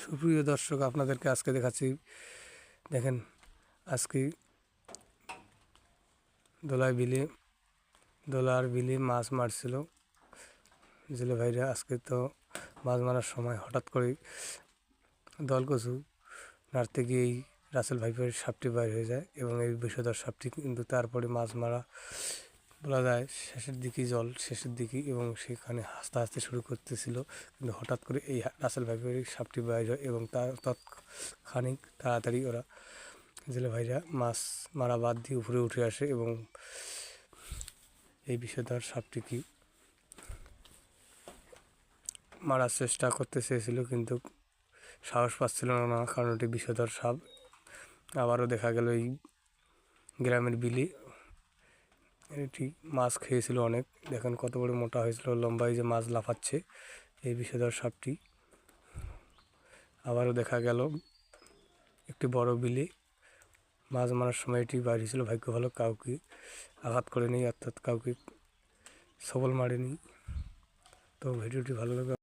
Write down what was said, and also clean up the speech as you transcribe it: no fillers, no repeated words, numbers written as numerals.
সুপ্রিয় দর্শক, আপনাদেরকে আজকে দেখাচ্ছি। দেখেন, আজকে দোলার বিলে মাছ মারছিল জেলে ভাইরা। আজকে তো মাছ মারার সময় হঠাৎ করে দলকচু নাড়তে গিয়েই রাসেল ভাইপের সাপটি বাইর হয়ে যায় এবং এই বিষধর সাপটি কিন্তু তারপরে মাছ মারা বলা যায় শেষের দিকে এবং সেখানে হাসতে হাসতে শুরু করতেছিল, কিন্তু হঠাৎ করে এই রাসেল ভাইপের সাপটি বাইর হয় এবং তার তৎক্ষণিক তাড়াতাড়ি ওরা জেলে ভাইরা মাছ মারা বাদ দিয়ে উপরে উঠে আসে এবং এই বিষধর সাপটিকে মারার চেষ্টা করতে চেয়েছিল, কিন্তু সাহস পাচ্ছিল না, কারণ এটি বিষধর সাপ। আবারও দেখা গেল এই গ্রামের বিলে এটি মাছ খেয়েছিল অনেক। দেখেন কত বড় মোটা হয়েছিল, লম্বায় যে মাছ লাফাচ্ছে এই বিষধর সাপটি। আবারও দেখা গেল একটি বড় বিলে মাছ মারার সময় এটি বাইরে ছিল। ভাগ্য ভালো কাউকে আঘাত করেনি, অর্থাৎ কাউকে সবল মারেনি। তো ভিডিওটি ভালো লাগবে।